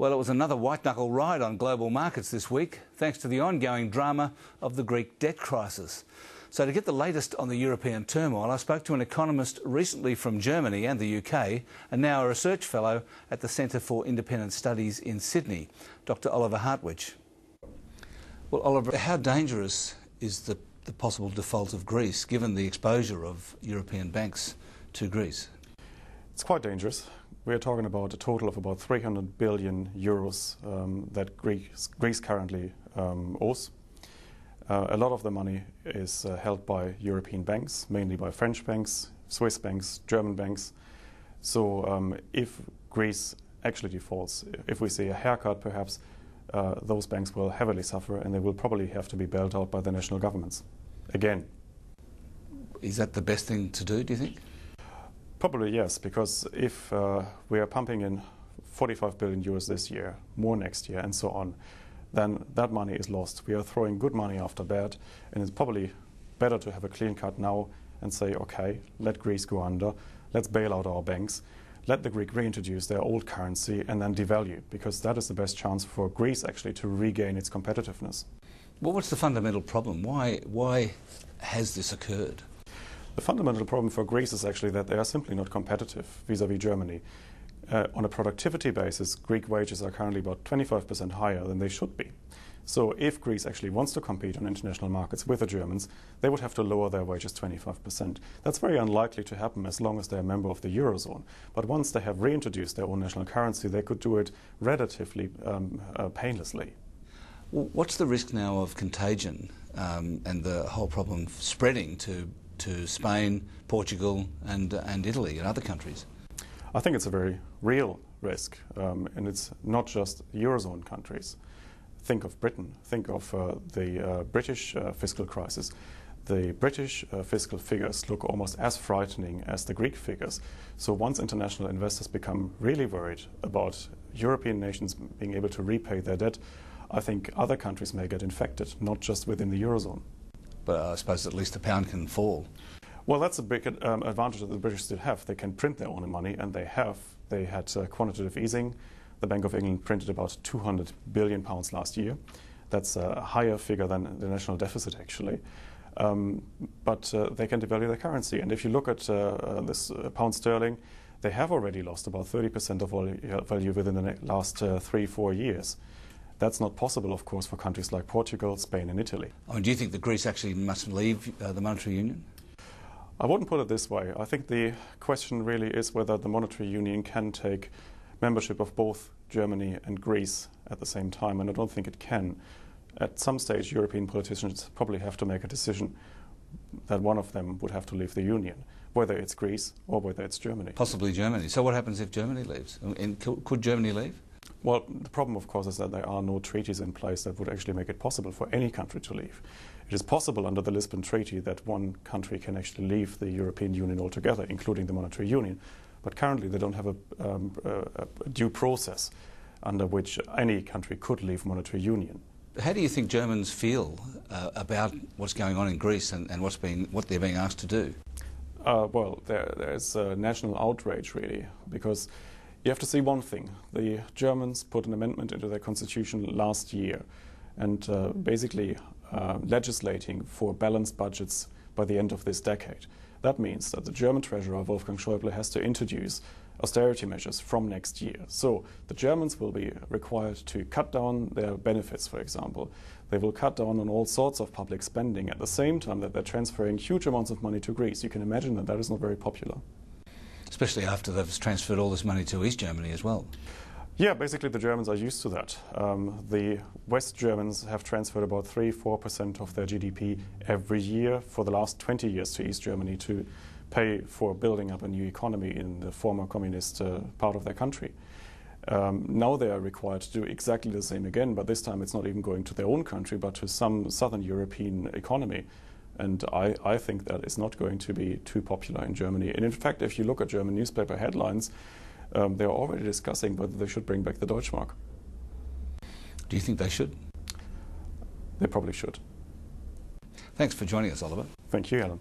Well, it was another white-knuckle ride on global markets this week, thanks to the ongoing drama of the Greek debt crisis. So to get the latest on the European turmoil, I spoke to an economist recently from Germany and the UK, and now a research fellow at the Centre for Independent Studies in Sydney, Dr. Oliver Hartwich. Well, Oliver, how dangerous is the possible default of Greece, given the exposure of European banks to Greece? It's quite dangerous. We're talking about a total of about 300 billion euros that Greece currently owes. A lot of the money is held by European banks, mainly by French banks, Swiss banks, German banks. So if Greece actually defaults, if we see a haircut perhaps, those banks will heavily suffer and they will probably have to be bailed out by the national governments again. Is that the best thing to do, do you think? Probably yes, because if we are pumping in 45 billion euros this year, more next year and so on, then that money is lost. We are throwing good money after bad, and it's probably better to have a clean cut now and say, okay, let Greece go under, let's bail out our banks, let the Greek reintroduce their old currency and then devalue, because that is the best chance for Greece actually to regain its competitiveness. Well, what's the fundamental problem? Why has this occurred? The fundamental problem for Greece is actually that they are simply not competitive vis-à-vis Germany. On a productivity basis, Greek wages are currently about 25% higher than they should be. So if Greece actually wants to compete on international markets with the Germans, they would have to lower their wages 25%. That's very unlikely to happen as long as they're a member of the Eurozone. But once they have reintroduced their own national currency, they could do it relatively painlessly. Well, what's the risk now of contagion and the whole problem spreading to Spain, Portugal and Italy and other countries? I think it's a very real risk, and it's not just Eurozone countries. Think of Britain, think of the British fiscal crisis. The British fiscal figures look almost as frightening as the Greek figures. So once international investors become really worried about European nations being able to repay their debt, I think other countries may get infected, not just within the Eurozone. But I suppose at least the pound can fall. Well, that's a big advantage that the British still have. They can print their own money, and they have. They had quantitative easing. The Bank of England printed about £200 billion last year. That's a higher figure than the national deficit, actually. But they can devalue their currency. And if you look at this pound sterling, they have already lost about 30% of value within the last 3-4 years. That's not possible, of course, for countries like Portugal, Spain and Italy. I mean, do you think that Greece actually must leave the monetary union? I wouldn't put it this way. I think the question really is whether the monetary union can take membership of both Germany and Greece at the same time, and I don't think it can. At some stage, European politicians probably have to make a decision that one of them would have to leave the union, whether it's Greece or whether it's Germany. Possibly Germany. So what happens if Germany leaves? And could Germany leave? Well, the problem, of course, is that there are no treaties in place that would actually make it possible for any country to leave. It is possible under the Lisbon Treaty that one country can actually leave the European Union altogether, including the monetary union. But currently they don't have a due process under which any country could leave monetary union. How do you think Germans feel about what's going on in Greece and what they're being asked to do? Well, there's national outrage, really, because you have to see one thing. The Germans put an amendment into their constitution last year and basically legislating for balanced budgets by the end of this decade. That means that the German Treasurer, Wolfgang Schäuble, has to introduce austerity measures from next year. So the Germans will be required to cut down their benefits, for example. They will cut down on all sorts of public spending at the same time that they're transferring huge amounts of money to Greece. You can imagine that that is not very popular. Especially after they've transferred all this money to East Germany as well. Yeah, basically the Germans are used to that. The West Germans have transferred about 3-4% of their GDP every year for the last 20 years to East Germany to pay for building up a new economy in the former communist part of their country. Now they are required to do exactly the same again, but this time it's not even going to their own country, but to some southern European economy. And I think that is not going to be too popular in Germany. And in fact, if you look at German newspaper headlines, they are already discussing whether they should bring back the Deutschmark. Do you think they should? They probably should. Thanks for joining us, Oliver. Thank you, Alan.